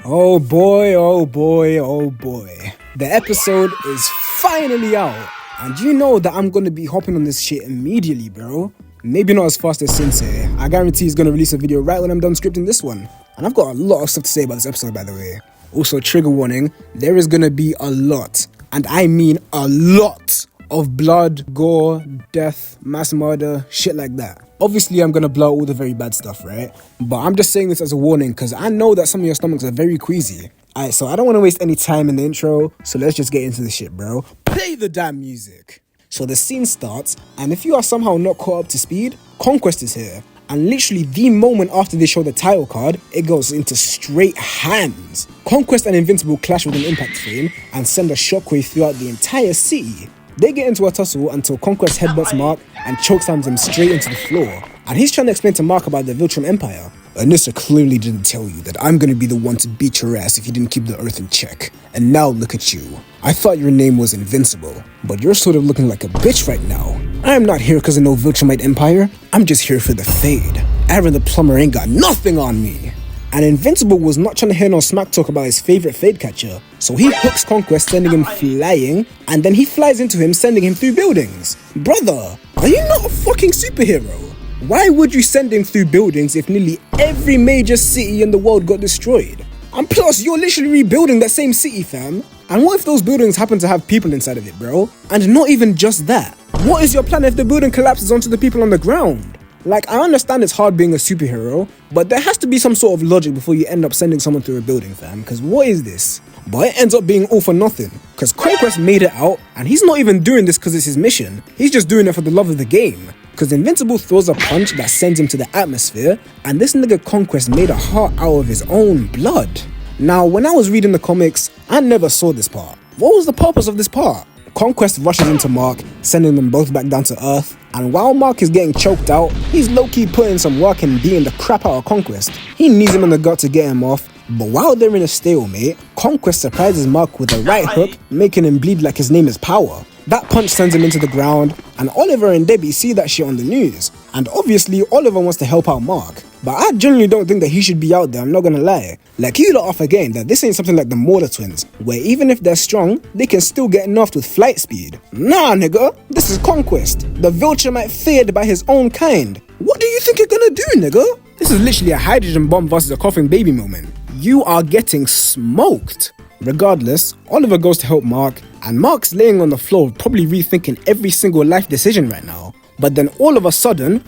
Oh boy, oh boy, oh boy. The episode is finally out. And you know that I'm gonna be hopping on this shit immediately, bro. Maybe not as fast as Sensei. I guarantee he's gonna release a video right when I'm done scripting this one. And I've got a lot of stuff to say about this episode, by the way. Also, trigger warning, there is gonna be a lot, and I mean a lot, of blood, gore, death, mass murder, shit like that. Obviously, I'm gonna blur all the very bad stuff, right? But I'm just saying this as a warning because I know that some of your stomachs are very queasy. Alright, so I don't want to waste any time in the intro, so let's just get into the shit, bro. Play the damn music! So the scene starts, and if you are somehow not caught up to speed, Conquest is here. And literally the moment after they show the title card, it goes into straight hands. Conquest and Invincible clash with an impact frame and send a shockwave throughout the entire city. They get into a tussle until Conquest headbutts Mark and chokeslams him straight into the floor. And he's trying to explain to Mark about the Viltrum Empire. Anissa clearly didn't tell you that I'm gonna be the one to beat your ass if you didn't keep the earth in check. And now look at you. I thought your name was Invincible, but you're sort of looking like a bitch right now. I am not here because of no Viltrumite Empire. I'm just here for the fade. Aaron the plumber ain't got nothing on me. And Invincible was not trying to hear no smack talk about his favorite fade catcher, so he hooks Conquest, sending him flying, and then he flies into him, sending him through buildings. Brother, are you not a fucking superhero? Why would you send him through buildings if nearly every major city in the world got destroyed? And plus, you're literally rebuilding that same city, fam. And what if those buildings happen to have people inside of it, bro? And not even just that. What is your plan if the building collapses onto the people on the ground? Like, I understand it's hard being a superhero, but there has to be some sort of logic before you end up sending someone through a building, fam, because what is this? But it ends up being all for nothing, because Conquest made it out, and he's not even doing this because it's his mission, he's just doing it for the love of the game. Because Invincible throws a punch that sends him to the atmosphere, and this nigga Conquest made a heart out of his own blood. Now, when I was reading the comics, I never saw this part. What was the purpose of this part? Conquest rushes into Mark, sending them both back down to Earth, and while Mark is getting choked out, he's low-key putting some work and beating the crap out of Conquest. He knees him in the gut to get him off, but while they're in a stalemate, Conquest surprises Mark with a right hook, making him bleed like his name is Power. That punch sends him into the ground, and Oliver and Debbie see that shit on the news. And obviously, Oliver wants to help out Mark. But I genuinely don't think that he should be out there, I'm not gonna lie. Like, you lot are forgetting that this ain't something like the Mauler twins, where even if they're strong, they can still get nerfed with flight speed. Nah, nigga, this is Conquest. The Viltrumite feared by his own kind. What do you think you're gonna do, nigga? This is literally a hydrogen bomb versus a coughing baby moment. You are getting smoked. Regardless, Oliver goes to help Mark, and Mark's laying on the floor probably rethinking every single life decision right now. But then all of a sudden,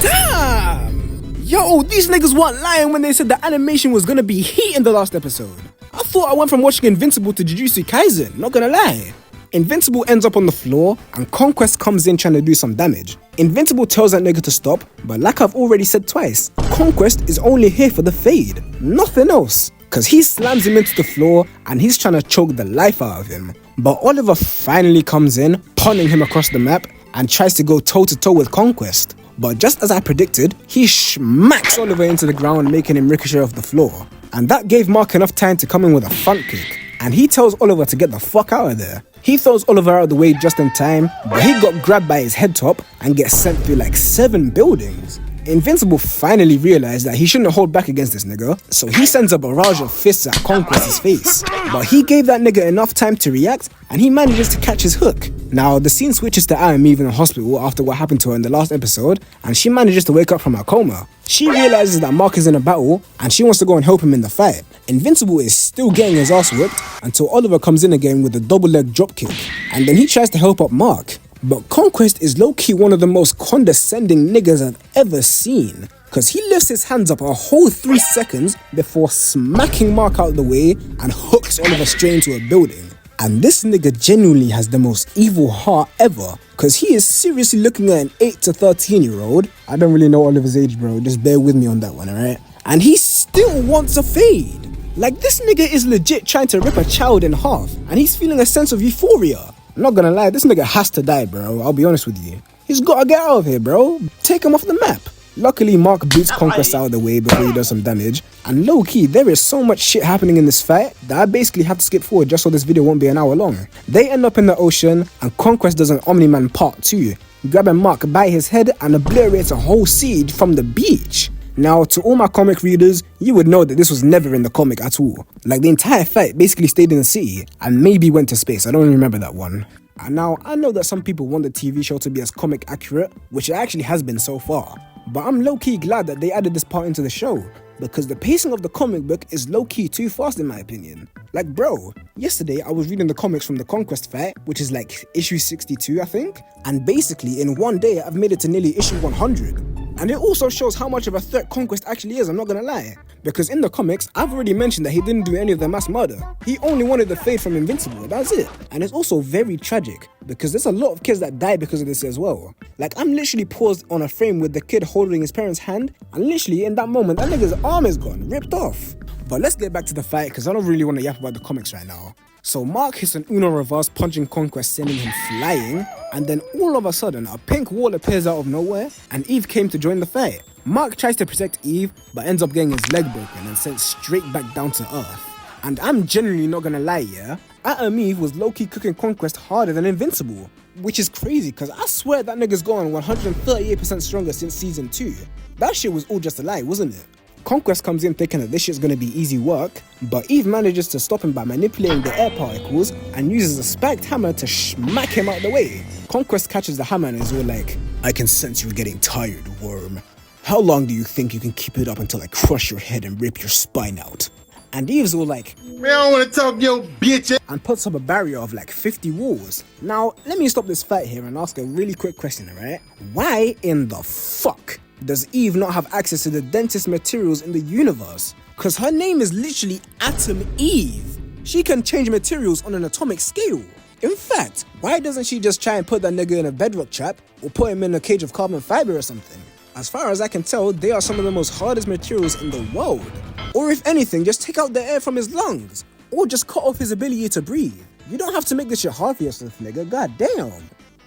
damn! Yo, these niggas weren't lying when they said the animation was gonna be heat in the last episode. I thought I went from watching Invincible to Jujutsu Kaisen, not gonna lie. Invincible ends up on the floor, and Conquest comes in trying to do some damage. Invincible tells that nigga to stop, but like I've already said twice, Conquest is only here for the fade, nothing else. Cause he slams him into the floor and he's trying to choke the life out of him. But Oliver finally comes in, punning him across the map and tries to go toe to toe with Conquest. But just as I predicted, he smacks Oliver into the ground, making him ricochet off the floor. And that gave Mark enough time to come in with a front kick. And he tells Oliver to get the fuck out of there. He throws Oliver out of the way just in time, but he got grabbed by his head top and gets sent through like 7 buildings. Invincible finally realized that he shouldn't hold back against this nigga, so he sends a barrage of fists at Conquest's face. But he gave that nigga enough time to react, and he manages to catch his hook. Now, the scene switches to Aaron in the hospital after what happened to her in the last episode, and she manages to wake up from her coma. She realizes that Mark is in a battle, and she wants to go and help him in the fight. Invincible is still getting his ass whipped, until Oliver comes in again with a double leg dropkick, and then he tries to help up Mark. But Conquest is low-key one of the most condescending niggas I've ever seen. Cause he lifts his hands up a whole 3 seconds before smacking Mark out of the way and hooks Oliver straight into a building. And this nigga genuinely has the most evil heart ever. Cause he is seriously looking at an 8 to 13 year old. I don't really know Oliver's age, bro, just bear with me on that one, alright? And he still wants a fade. Like, this nigga is legit trying to rip a child in half, and he's feeling a sense of euphoria. I'm not gonna lie, this nigga has to die, bro. I'll be honest with you. He's gotta get out of here, bro. Take him off the map. Luckily, Mark beats Conquest out of the way before he does some damage. And low-key, there is so much shit happening in this fight that I basically have to skip forward just so this video won't be an hour long. They end up in the ocean, and Conquest does an Omni-Man part 2, grabbing Mark by his head and obliterates a whole siege from the beach. Now, to all my comic readers, you would know that this was never in the comic at all. Like, the entire fight basically stayed in the city and maybe went to space. I don't even remember that one. And now, I know that some people want the TV show to be as comic accurate, which it actually has been so far. But I'm low-key glad that they added this part into the show, because the pacing of the comic book is low-key too fast in my opinion. Like bro, yesterday I was reading the comics from the Conquest fight, which is like issue 62 I think, and basically in one day I've made it to nearly issue 100. And it also shows how much of a threat Conquest actually is, I'm not gonna lie. Because in the comics, I've already mentioned that he didn't do any of the mass murder. He only wanted the fade from Invincible, that's it. And it's also very tragic, because there's a lot of kids that die because of this as well. Like, I'm literally paused on a frame with the kid holding his parents' hand, and literally in that moment, that nigga's arm is gone, ripped off. But let's get back to the fight, because I don't really want to yap about the comics right now. So Mark hits an Uno reverse punching Conquest, sending him flying, and then all of a sudden a pink wall appears out of nowhere and Eve came to join the fight. Mark tries to protect Eve but ends up getting his leg broken and sent straight back down to earth. And I'm genuinely not gonna lie, yeah, Atom Eve was low-key cooking Conquest harder than Invincible, which is crazy because I swear that nigga's gone 138% stronger since season 2. That shit was all just a lie, wasn't it? Conquest comes in thinking that this shit's gonna be easy work, but Eve manages to stop him by manipulating the air particles and uses a spiked hammer to smack him out the way. Conquest catches the hammer and is all like, "I can sense you're getting tired, worm. How long do you think you can keep it up until I crush your head and rip your spine out?" And Eve's all like, "Man, I don't wanna talk your bitch," and puts up a barrier of like 50 walls. Now, let me stop this fight here and ask a really quick question, alright? Why in the fuck does Eve not have access to the densest materials in the universe? Cause her name is literally Atom Eve. She can change materials on an atomic scale. In fact, why doesn't she just try and put that nigga in a bedrock trap or put him in a cage of carbon fiber or something? As far as I can tell, they are some of the most hardest materials in the world. Or if anything, just take out the air from his lungs. Or just cut off his ability to breathe. You don't have to make this shit hard for yourself, nigga, god damn.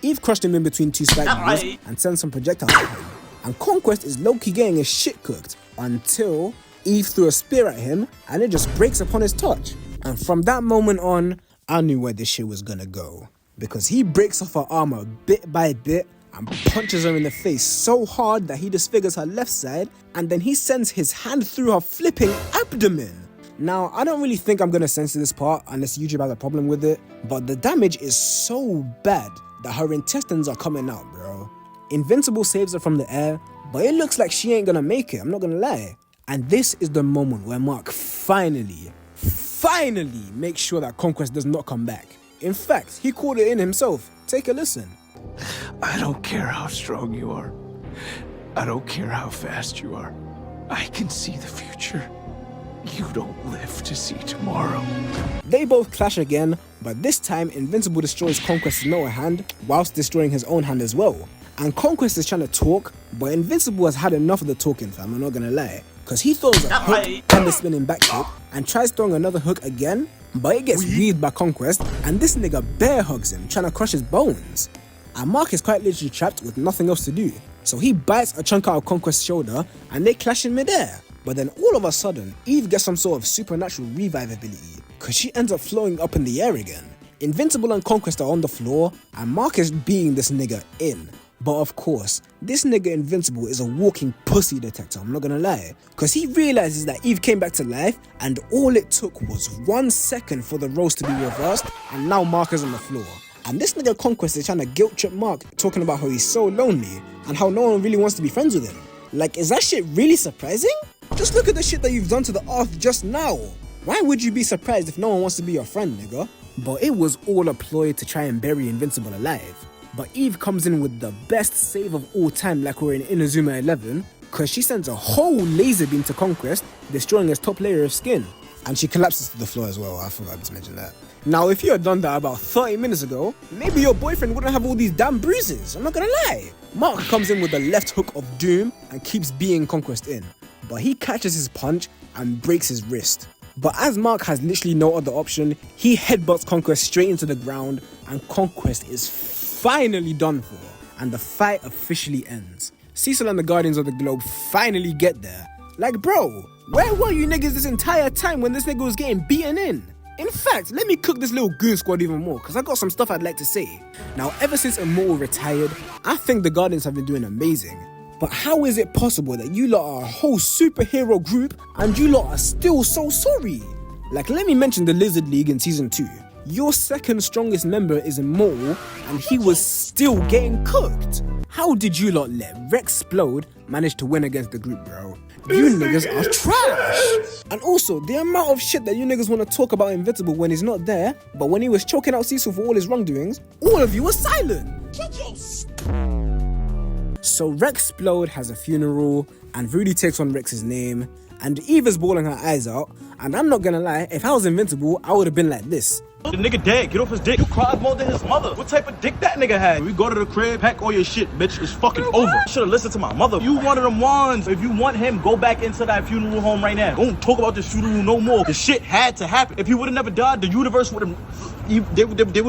Eve crushed him in between two spike balls and sent some projectiles at him. And Conquest is low-key getting his shit cooked until Eve threw a spear at him and it just breaks upon his touch. And from that moment on, I knew where this shit was gonna go. Because he breaks off her armor bit by bit and punches her in the face so hard that he disfigures her left side, and then he sends his hand through her flipping abdomen. Now, I don't really think I'm gonna censor this part unless YouTube has a problem with it, but the damage is so bad that her intestines are coming out, bro. Invincible saves her from the air, but it looks like she ain't gonna make it, I'm not gonna lie. And this is the moment where Mark finally makes sure that Conquest does not come back. In fact, he called it in himself. Take a listen. "I don't care how strong you are. I don't care how fast you are. I can see the future. You don't live to see tomorrow." They both clash again, but this time Invincible destroys Conquest's lower hand whilst destroying his own hand as well. And Conquest is trying to talk, but Invincible has had enough of the talking, fam, I'm not gonna lie. Cause he throws a hook and the spinning back kick and tries throwing another hook again, but it gets weaved by Conquest and this nigga bear hugs him, trying to crush his bones. And Mark is quite literally trapped with nothing else to do. So he bites a chunk out of Conquest's shoulder and they clash in midair. But then all of a sudden, Eve gets some sort of supernatural revive ability, cause she ends up floating up in the air again. Invincible and Conquest are on the floor and Mark is beating this nigga in. But of course, this nigga Invincible is a walking pussy detector, I'm not gonna lie. Cause he realizes that Eve came back to life and all it took was 1 second for the roles to be reversed and now Mark is on the floor. And this nigga Conquest is trying to guilt trip Mark, talking about how he's so lonely and how no one really wants to be friends with him. Like, is that shit really surprising? Just look at the shit that you've done to the earth just now. Why would you be surprised if no one wants to be your friend, nigga? But it was all a ploy to try and bury Invincible alive. But Eve comes in with the best save of all time, like we're in Inazuma 11, cause she sends a whole laser beam to Conquest, destroying his top layer of skin. And she collapses to the floor as well, I forgot to mention that. Now, if you had done that about 30 minutes ago, maybe your boyfriend wouldn't have all these damn bruises, I'm not gonna lie. Mark comes in with the left hook of doom and keeps beating Conquest in. But he catches his punch and breaks his wrist. But as Mark has literally no other option, he headbutts Conquest straight into the ground and Conquest is finally done for. And the fight officially ends. Cecil and the Guardians of the Globe finally get there. Like, bro, where were you niggas this entire time when this nigga was getting beaten in? In fact, let me cook this little goon squad even more, cause I got some stuff I'd like to say. Now, ever since Immortal retired, I think the Guardians have been doing amazing. But how is it possible that you lot are a whole superhero group and you lot are still so sorry? Like, let me mention the Lizard League in season 2. Your second strongest member is immortal and he was still getting cooked. How did you lot let Rexplode manage to win against the group, bro? You niggas are trash. And also, the amount of shit that you niggas want to talk about Invincible when he's not there, but when he was choking out Cecil for all his wrongdoings, all of you were silent. So Rexplode has a funeral, and Rudy takes on Rex's name, and Eva's bawling her eyes out, and I'm not gonna lie, if I was Invincible, I would have been like this. The nigga dead, get off his dick. You cried more than his mother. What type of dick that nigga had? We go to the crib, pack all your shit, bitch. It's fucking over. Should've listened to my mother. You one of them ones. If you want him, go back into that funeral home right now. Don't talk about this funeral no more. The shit had to happen. If he would've never died, the universe would've... They would... Don't leave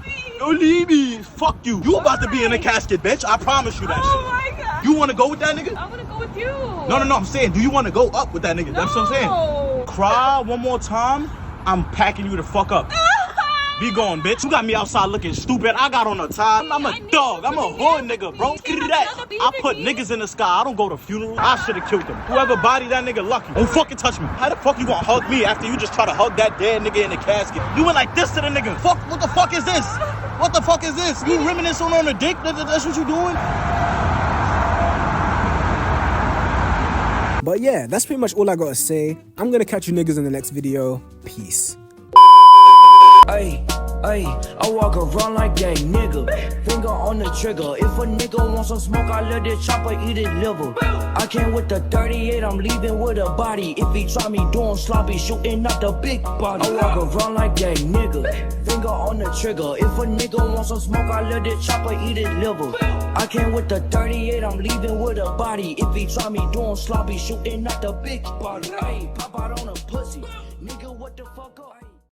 me. Don't leave me. Fuck you. You about to be in a casket, bitch. I promise you that shit. Oh my God. You wanna go with that nigga? I wanna go with you. No, I'm saying, do you wanna go up with that nigga? That's what I'm saying. Cry one more time, I'm packing you the fuck up. Be gone, bitch. You got me outside looking stupid. I got on a tie. I'm a dog. I'm a hood nigga, bro. Look at that. I put niggas in the sky. I don't go to funerals. I should have killed them. Whoever bodied that nigga lucky. Don't fucking touch me. How the fuck you gonna hug me after you just try to hug that dead nigga in the casket? You went like this to the nigga. Fuck, what the fuck is this? What the fuck is this? You reminiscing on the dick? That's what you doing? But yeah, that's pretty much all I gotta say. I'm gonna catch you niggas in the next video. Peace. Ay, I walk around like that nigga. Finger on the trigger. If a nigga wants some smoke, I let this chopper eat his liver. I came with the 38, I'm leaving with a body. If he try me doing sloppy, shooting out the big body. I walk around like that nigga. Finger on the trigger. If a nigga wants some smoke, I let this chopper eat his liver. I came with the 38, I'm leaving with a body. If he try me doing sloppy, shooting out the big body. Ay, pop out on a pussy. Nigga, what the fuck up?